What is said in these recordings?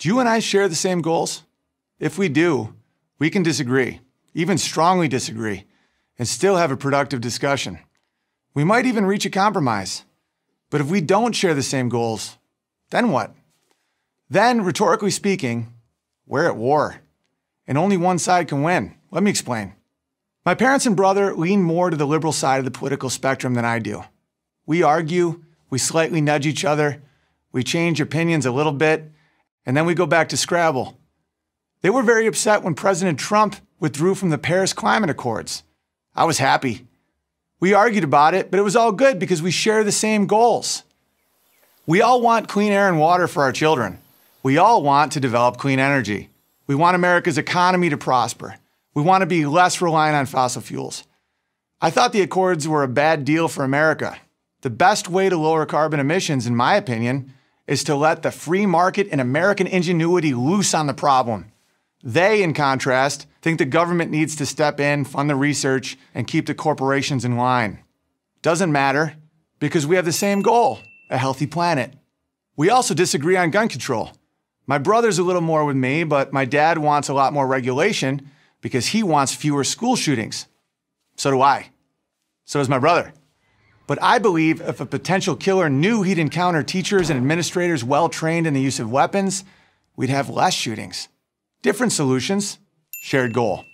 Do you and I share the same goals? If we do, we can disagree, even strongly disagree, and still have a productive discussion. We might even reach a compromise. But if we don't share the same goals, then what? Then, rhetorically speaking, we're at war, and only one side can win. Let me explain. My parents and brother lean more to the liberal side of the political spectrum than I do. We argue, we slightly nudge each other, we change opinions a little bit, and then we go back to Scrabble. They were very upset when President Trump withdrew from the Paris Climate Accords. I was happy. We argued about it, but it was all good because we share the same goals. We all want clean air and water for our children. We all want to develop clean energy. We want America's economy to prosper. We want to be less reliant on fossil fuels. I thought the Accords were a bad deal for America. The best way to lower carbon emissions, in my opinion, is to let the free market and American ingenuity loose on the problem. They, in contrast, think the government needs to step in, fund the research, and keep the corporations in line. Doesn't matter, because we have the same goal, a healthy planet. We also disagree on gun control. My brother's a little more with me, but my dad wants a lot more regulation because he wants fewer school shootings. So do I. So does my brother. But I believe if a potential killer knew he'd encounter teachers and administrators well-trained in the use of weapons, we'd have less shootings. Different solutions, shared goal.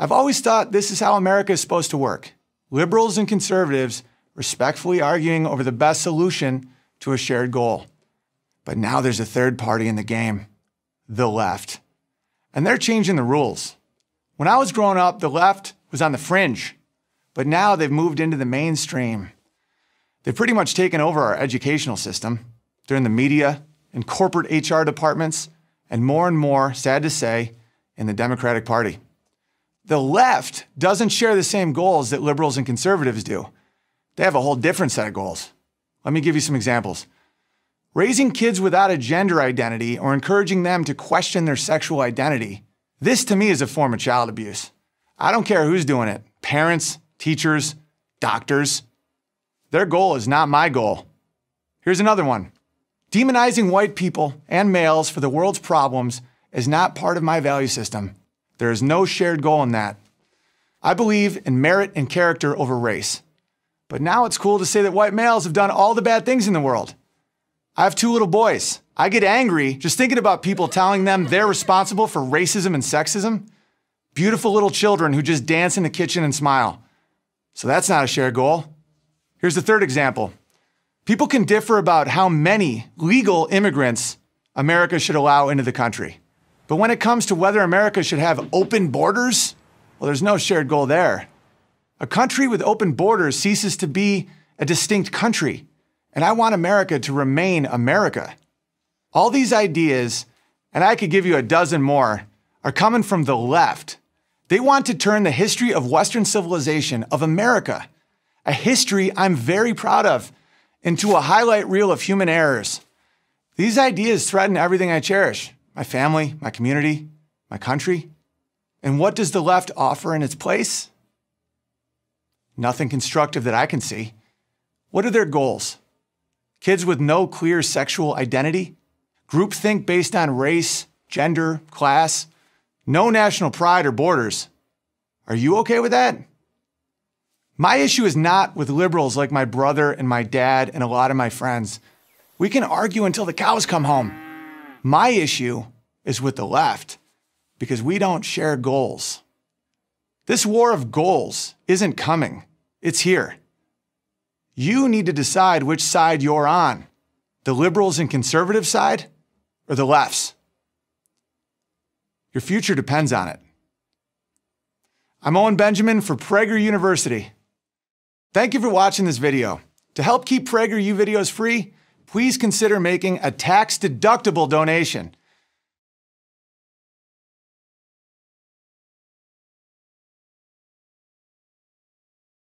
I've always thought this is how America is supposed to work. Liberals and conservatives respectfully arguing over the best solution to a shared goal. But now there's a third party in the game, the left. And they're changing the rules. When I was growing up, the left was on the fringe, but now they've moved into the mainstream. They've pretty much taken over our educational system. They're in the media, in corporate HR departments, and more, sad to say, in the Democratic Party. The left doesn't share the same goals that liberals and conservatives do. They have a whole different set of goals. Let me give you some examples. Raising kids without a gender identity or encouraging them to question their sexual identity. This to me is a form of child abuse. I don't care who's doing it, parents, teachers, doctors. Their goal is not my goal. Here's another one. Demonizing white people and males for the world's problems is not part of my value system. There is no shared goal in that. I believe in merit and character over race. But now it's cool to say that white males have done all the bad things in the world. I have 2 little boys. I get angry just thinking about people telling them they're responsible for racism and sexism. Beautiful little children who just dance in the kitchen and smile. So that's not a shared goal. Here's the third example. People can differ about how many legal immigrants America should allow into the country. But when it comes to whether America should have open borders, well, there's no shared goal there. A country with open borders ceases to be a distinct country, and I want America to remain America. All these ideas, and I could give you a dozen more, are coming from the left. They want to turn the history of Western civilization, of America, a history I'm very proud of, into a highlight reel of human errors. These ideas threaten everything I cherish, my family, my community, my country. And what does the left offer in its place? Nothing constructive that I can see. What are their goals? Kids with no clear sexual identity? Groupthink based on race, gender, class? No national pride or borders? Are you okay with that? My issue is not with liberals like my brother and my dad and a lot of my friends. We can argue until the cows come home. My issue is with the left because we don't share goals. This war of goals isn't coming. It's here. You need to decide which side you're on, the liberals and conservative side or the left's. Your future depends on it. I'm Owen Benjamin for PragerU University. Thank you for watching this video. To help keep PragerU videos free, please consider making a tax-deductible donation.